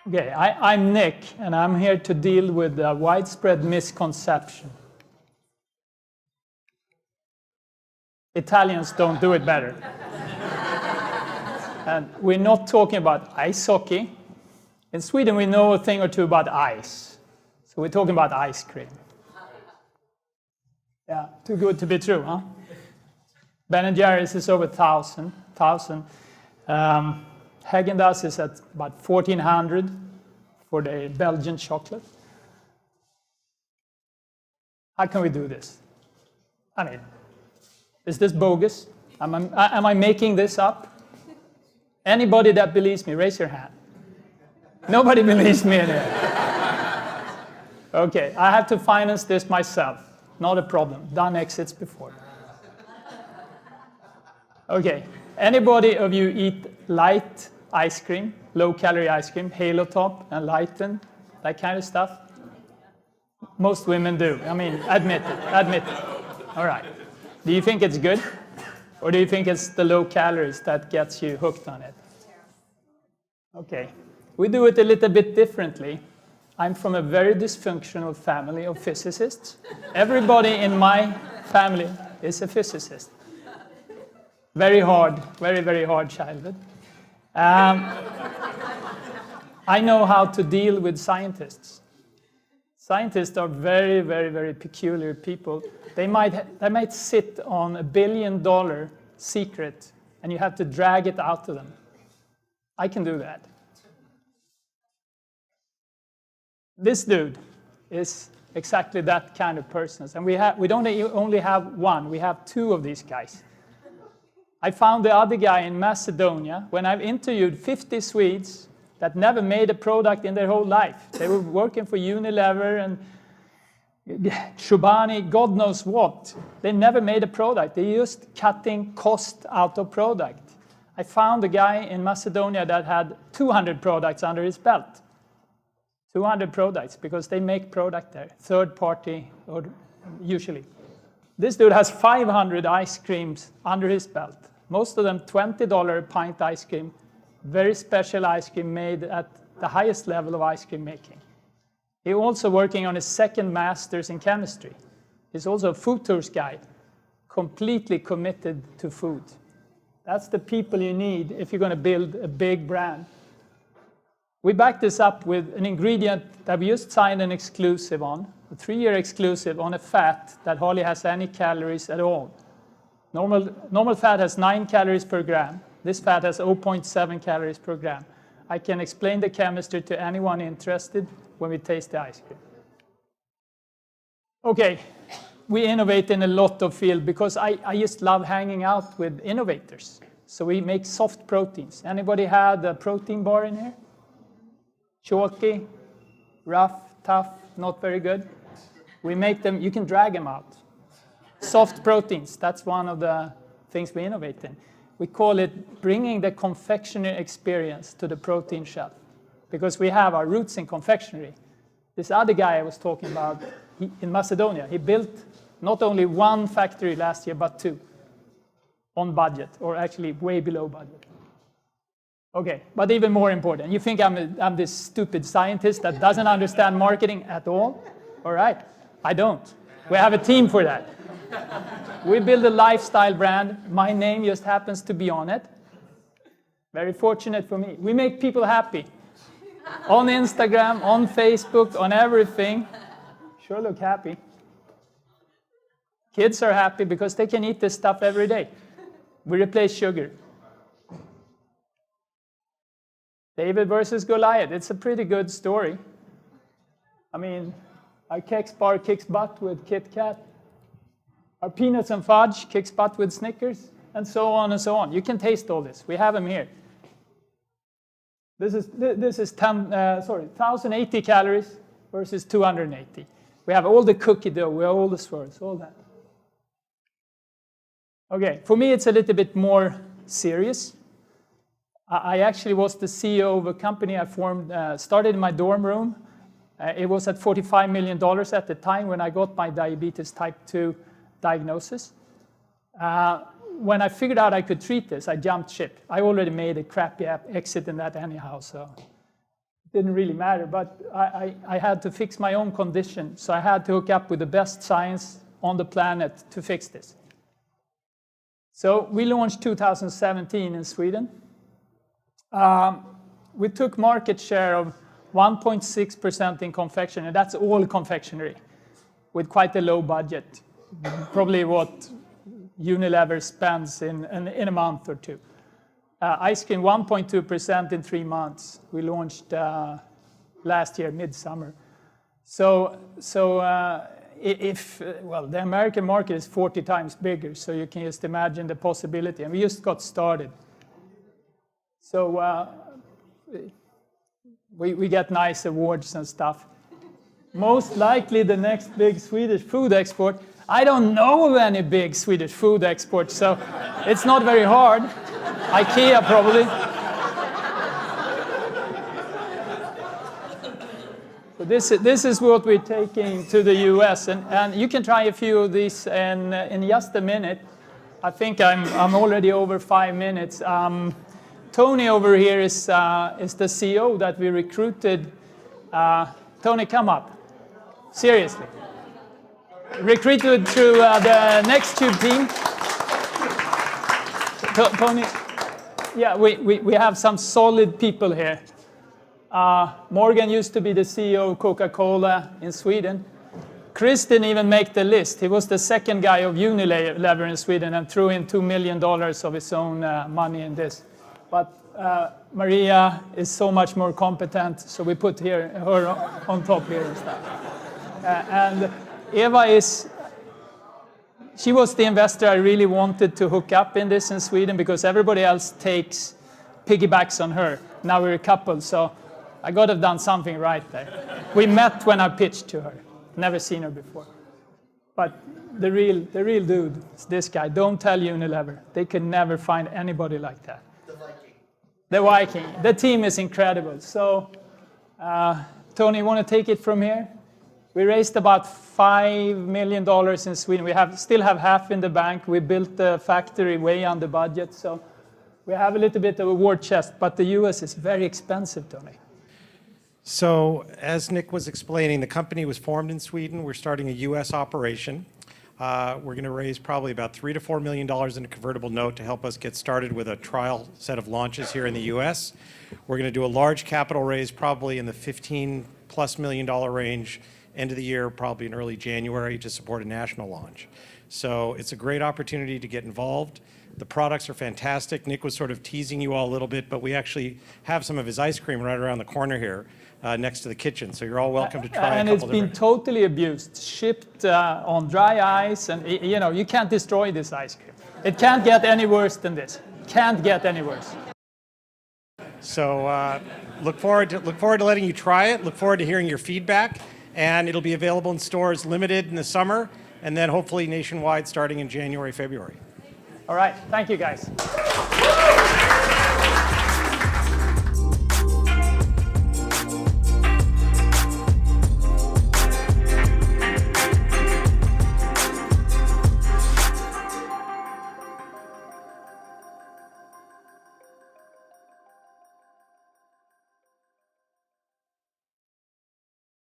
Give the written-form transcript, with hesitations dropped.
Okay, I'm Nick, and I'm here to deal with a widespread misconception. Italians don't do it better. And we're not talking about ice hockey. In Sweden, we know a thing or two about ice. So we're talking about ice cream. Yeah, too good to be true, huh? Ben & Jerry's is over 1,000. Häagen-Dazs is at about 1,400 for the Belgian chocolate. How can we do this? I mean, is this bogus? Am I making this up? Anybody that believes me, raise your hand. Nobody believes me in it. Okay, I have to finance this myself. Not a problem. Done exits before. Okay, anybody of you eat light ice cream, low-calorie ice cream, Halo Top and Lighten, that kind of stuff? Most women do. I mean, admit it. All right. Do you think it's good? Or do you think it's the low calories that gets you hooked on it? Okay. We do it a little bit differently. I'm from a very dysfunctional family of physicists. Everybody in my family is a physicist. Very hard, very hard childhood. I know how to deal with scientists. Scientists are very peculiar people. They might sit on $1 billion secret, and you have to drag it out to them. I can do that. This dude is exactly that kind of person. And we don't only have one, we have two of these guys. I found the other guy in Macedonia when I've interviewed 50 Swedes that never made a product in their whole life. They were working for Unilever and Chobani, God knows what. They never made a product. They just cutting cost out of product. I found a guy in Macedonia that had 200 products under his belt. 200 products, because they make product there, third party, or usually. This dude has 500 ice creams under his belt. Most of them $20 a pint ice cream, very special ice cream made at the highest level of ice cream making. He's also working on his second master's in chemistry. He's also a food tours guide, completely committed to food. That's the people you need if you're going to build a big brand. We back this up with an ingredient that we just signed an exclusive on, a 3-year exclusive on a fat that hardly has any calories at all. Normal fat has 9 calories per gram. This fat has 0.7 calories per gram. I can explain the chemistry to anyone interested when we taste the ice cream. Okay, we innovate in a lot of fields because I just love hanging out with innovators. So we make soft proteins. Anybody had a protein bar in here? Chalky, rough, tough, not very good. We make them, you can drag them out. Soft proteins, that's one of the things we innovate in. We call it bringing the confectionery experience to the protein shelf, because we have our roots in confectionery. This other guy I was talking about in Macedonia, he built not only one factory last year, but 2 on budget, or actually way below budget. Okay, but even more important, you think I'm this stupid scientist that doesn't understand marketing at all? All right, I don't. We have a team for that. We build a lifestyle brand. My name just happens to be on it. Very fortunate for me. We make people happy. On Instagram, on Facebook, on everything. Sure look happy. Kids are happy because they can eat this stuff every day. We replace sugar. David versus Goliath. It's a pretty good story. I mean, our Kex bar kicks butt with Kit Kat. Our peanuts and fudge kicks butt with Snickers, and so on and so on. You can taste all this. We have them here. This is 1,080 calories versus 280. We have all the cookie dough, we have all the swirls, all that. Okay, for me it's a little bit more serious. I actually was the CEO of a company I formed, started in my dorm room. It was at $45 million at the time when I got my diabetes type 2 diagnosis. When I figured out I could treat this, I jumped ship. I already made a crappy exit in that anyhow, so didn't really matter, but I had to fix my own condition. So I had to hook up with the best science on the planet to fix this. So we launched 2017 in Sweden. We took market share of 1.6% in confectionery. That's all confectionery with quite a low budget, probably what Unilever spends in a month or two. Ice cream, 1.2% in 3 months. We launched last year, midsummer. So the American market is 40 times bigger, so you can just imagine the possibility. And we just got started. So we get nice awards and stuff. Most likely the next big Swedish food export. I don't know of any big Swedish food exports, so it's not very hard. IKEA probably. So this is what we're taking to the US, and you can try a few of these in just a minute. I think I'm already over 5 minutes. Tony over here is the CEO that we recruited. Tony, come up. Seriously. Recruited through the Nex Cubed team. Tony, yeah, we have some solid people here. Morgan used to be the CEO of Coca-Cola in Sweden. Chris didn't even make the list. He was the second guy of Unilever in Sweden and threw in $2 million of his own money in this. But Maria is so much more competent, so we put her on top here and stuff. And Eva she was the investor I really wanted to hook up in this in Sweden because everybody else piggybacks on her. Now we're a couple, so I got to have done something right there. We met when I pitched to her. Never seen her before. But the real dude is this guy. Don't tell Unilever. They could never find anybody like that. The Viking. The team is incredible. So, Tony, you want to take it from here? We raised about $5 million in Sweden. We still have half in the bank. We built the factory way under budget. So we have a little bit of a war chest, but the US is very expensive, Tony. So as Nick was explaining, the company was formed in Sweden. We're starting a US operation. We're going to raise probably about $3 to $4 million in a convertible note to help us get started with a trial set of launches here in the US. We're going to do a large capital raise probably in the $15+ million range, end of the year, probably in early January, to support a national launch. So it's a great opportunity to get involved. The products are fantastic. Nick was sort of teasing you all a little bit, but we actually have some of his ice cream right around the corner here next to the kitchen. So you're all welcome to try and a couple it's been totally abused, shipped on dry ice, and you can't destroy this ice cream. It can't get any worse than this. Can't get any worse. So look forward to letting you try it. Look forward to hearing your feedback. And it'll be available in stores limited in the summer, and then hopefully nationwide starting in January, February. All right. Thank you, guys.